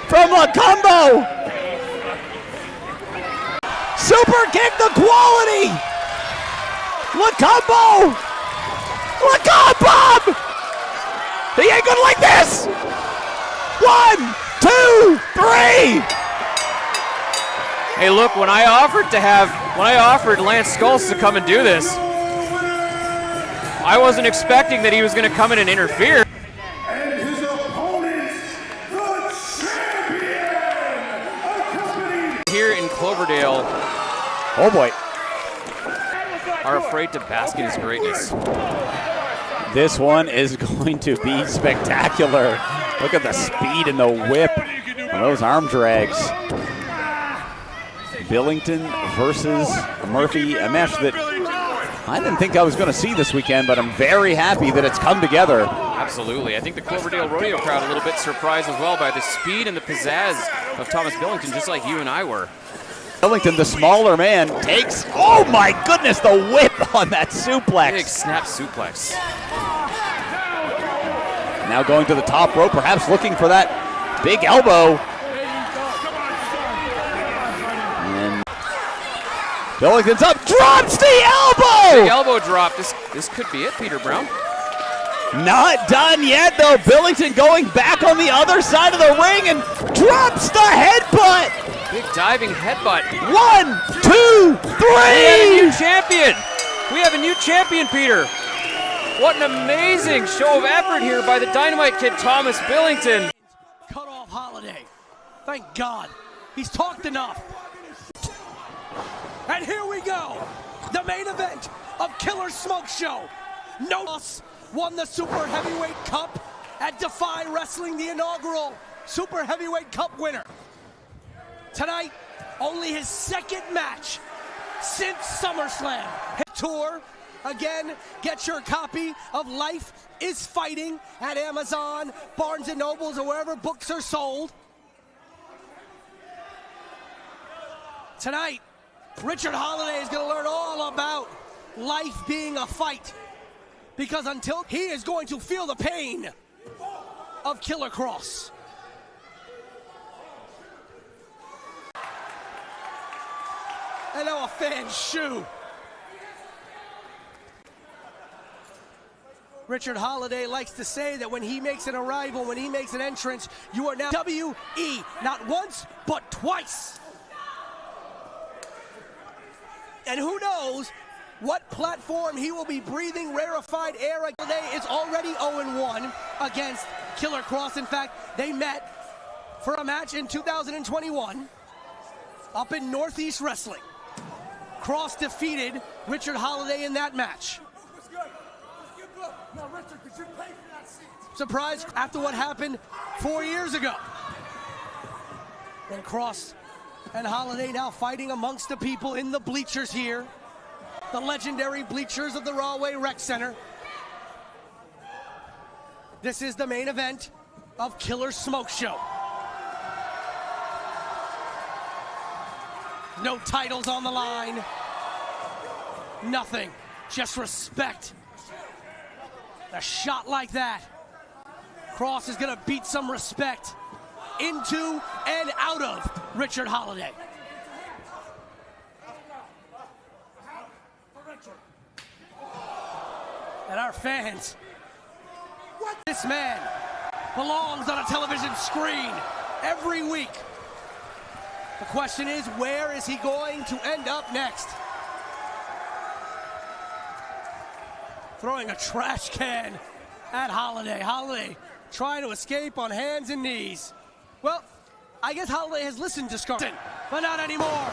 Speaker 23: from Lacumbo. Super kick the quality. Lacumbo. Lacumbo. He ain't gonna like this. 1, 2, 3.
Speaker 2: Hey, look, when I offered Lance Skulls to come and do this, I wasn't expecting that he was going to come in and interfere.
Speaker 13: And his opponent, the champion,
Speaker 2: Here in Cloverdale,
Speaker 23: oh boy,
Speaker 2: are afraid to bask in his greatness.
Speaker 23: This one is going to be spectacular. Look at the speed and the whip and those arm drags. Billington versus Murphy, a match that I didn't think I was going to see this weekend, but I'm very happy that it's come together.
Speaker 2: Absolutely. I think the Cloverdale Rodeo crowd a little bit surprised as well by the speed and the pizzazz of Thomas Billington, just like you and I were.
Speaker 23: Billington, the smaller man, takes, oh my goodness, the whip on that suplex.
Speaker 2: Big snap suplex.
Speaker 23: Now going to the top rope, perhaps looking for that big elbow. Billington's up, drops the elbow!
Speaker 2: Big elbow drop. This could be it, Peter Brown.
Speaker 23: Not done yet, though. Billington going back on the other side of the ring and drops the headbutt.
Speaker 2: Big diving headbutt.
Speaker 23: 1, 2, 3.
Speaker 2: We have a new champion. We have a new champion, Peter. What an amazing show of effort here by the Dynamite Kid, Thomas Billington.
Speaker 21: Cut off Holiday. Thank God. He's talked enough. And here we go. The main event of Killer Smoke Show. No loss. Won the Super Heavyweight Cup at Defy Wrestling, the inaugural Super Heavyweight Cup winner. Tonight, only his second match since SummerSlam. His tour, again, get your copy of Life is Fighting at Amazon, Barnes & Nobles, or wherever books are sold. Tonight, Richard Holiday is going to learn all about life being a fight. Because until he is going to feel the pain of Killer Kross. And now a fan's shoe. Richard Holiday likes to say that when he makes an arrival, when he makes an entrance, you are now W.E. Not once, but twice. And who knows what platform he will be breathing rarefied air. Today is already 0-1 against Killer Kross. In fact, they met for a match in 2021 up in Northeast Wrestling. Kross defeated Richard Holiday in that match. Surprised after what happened 4 years ago. Then Kross and Holiday now fighting amongst the people in the bleachers here. The legendary bleachers of the Rahway Rec Center. This is the main event of Killer Smoke Show. No titles on the line. Nothing. Just respect. A shot like that. Kross is going to beat some respect into and out of Richard Holiday. And our fans, this man belongs on a television screen every week. The question is, where is he going to end up next? Throwing a trash can at Holiday. Holiday trying to escape on hands and knees. Well, I guess Holiday has listened to Scarton, but not anymore.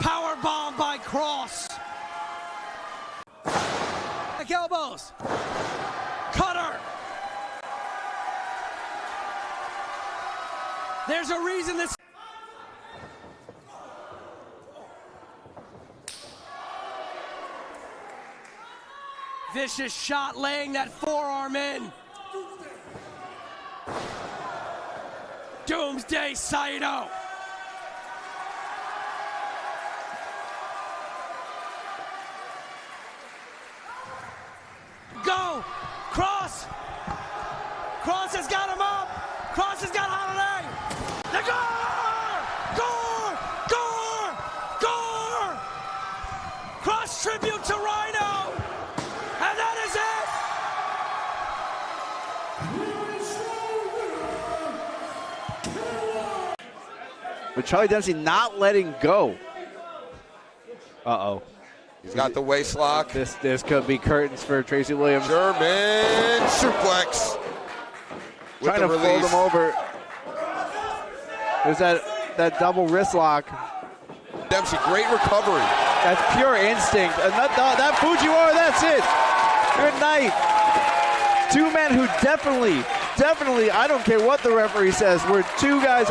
Speaker 21: Power bomb by Kross. Back elbows. Cutter. There's a reason this. Vicious shot laying that forearm in. Doomsday Saito. Go! Kross! Kross has got him up! Kross has got Holiday! The gore! Gore! Kross tribute to Rhino! And that is it!
Speaker 23: But Charlie Dempsey not letting go. Uh-oh.
Speaker 1: He's got the waist lock.
Speaker 23: This could be curtains for Tracy Williams.
Speaker 1: German suplex.
Speaker 23: Trying to fold him over. There's that double wrist lock.
Speaker 1: Dempsey, great recovery.
Speaker 23: That's pure instinct. And that Fujiwara, that's it. Good night. Two men who definitely, I don't care what the referee says, we're two guys.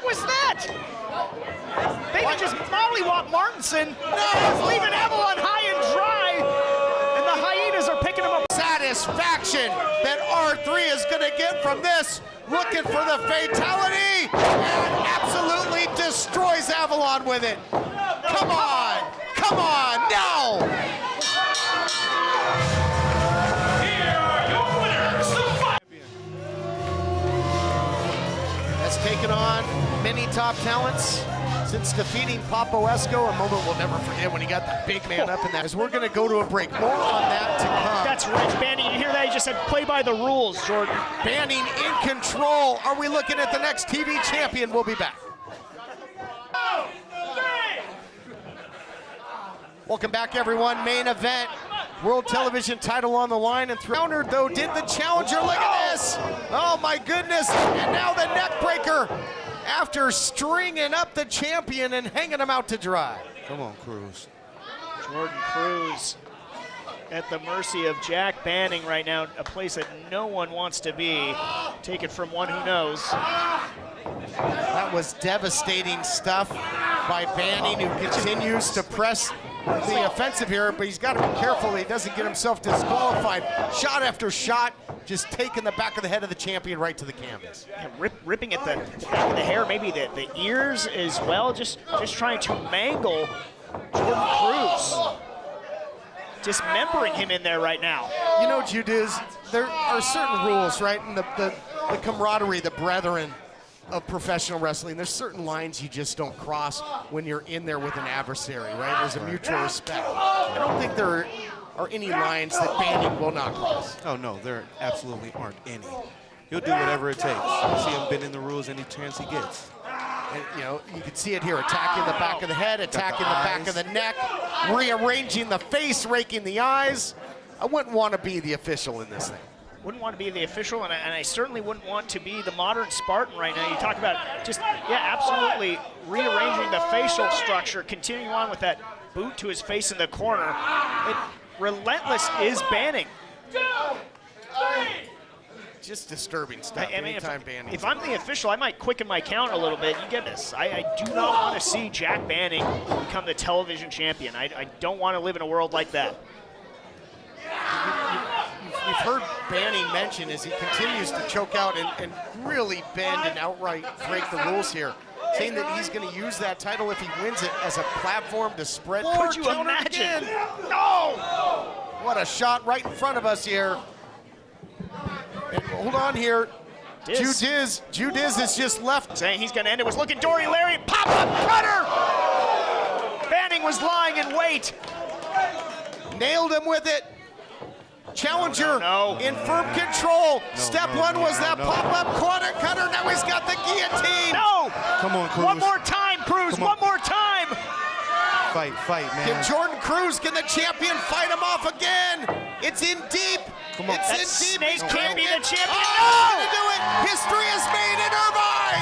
Speaker 21: was that? They can just mollywop Martinson, leaving Avalon high and dry, and the Hyenas are picking him up.
Speaker 3: Satisfaction that R3 is going to get from this, looking for the fatality, and absolutely destroys Avalon with it. Come on, come on, now! Has taken on many top talents since defeating Papo Esco, a moment we'll never forget when he got the big man up in that. As we're going to go to a break, more on that to come.
Speaker 21: That's Rich Banning. You hear that? He just said play by the rules, Jordan.
Speaker 3: Banning in control. Are we looking at the next TV champion? We'll be back. Welcome back, everyone. Main event. World Television title on the line, and countered though did the challenger. Look at this! Oh my goodness! And now the neck breaker after stringing up the champion and hanging him out to dry.
Speaker 11: Come on, Cruz.
Speaker 21: Jordan Cruz at the mercy of Jack Banning right now, a place that no one wants to be. Take it from one who knows.
Speaker 3: That was devastating stuff by Banning, who continues to press the offensive here, but he's got to be careful that he doesn't get himself disqualified. Shot after shot, just taking the back of the head of the champion right to the canvas.
Speaker 21: Yeah, ripping at the back of the hair, maybe the ears as well, just trying to mangle Jordan Cruz. Dismembering him in there right now.
Speaker 3: You know, Judiz, there are certain rules, right? And the camaraderie, the brethren of professional wrestling, there's certain lines you just don't cross when you're in there with an adversary, right? There's a mutual respect. I don't think there are any lines that Banning will not cross.
Speaker 11: Oh, no, there absolutely aren't any. He'll do whatever it takes. You see him bending the rules any chance he gets.
Speaker 3: And, you know, you can see it here, attacking the back of the head, attacking the back of the neck, rearranging the face, raking the eyes. I wouldn't want to be the official in this thing.
Speaker 21: Wouldn't want to be the official, and I certainly wouldn't want to be the modern Spartan right now. You talk about just, yeah, absolutely rearranging the facial structure, continuing on with that boot to his face in the corner. Relentless is Banning.
Speaker 3: Just disturbing stuff.
Speaker 21: I mean, if I'm the official, I might quicken my count a little bit. You get this. I do not want to see Jack Banning become the television champion. I don't want to live in a world like that.
Speaker 3: You've heard Banning mention as he continues to choke out and really bend and outright break the rules here, saying that he's going to use that title if he wins it as a platform to spread more.
Speaker 21: Could you imagine?
Speaker 3: No! What a shot right in front of us here. And hold on here. Judiz is just left.
Speaker 21: Saying he's going to end it. Was looking Dory Larry. Pop-up cutter! Banning was lying in wait.
Speaker 3: Nailed him with it. Challenger in firm control. Step one was that pop-up corner cutter. Now he's got the guillotine.
Speaker 21: No!
Speaker 11: Come on, Cruz.
Speaker 21: One more time, Cruz. One more time.
Speaker 11: Fight, man.
Speaker 3: Can Jordan Cruz, can the champion fight him off again? It's in deep.
Speaker 11: Come on.
Speaker 21: That snake can't be the champion.
Speaker 3: Oh, no! To do it. History is made in Irvine.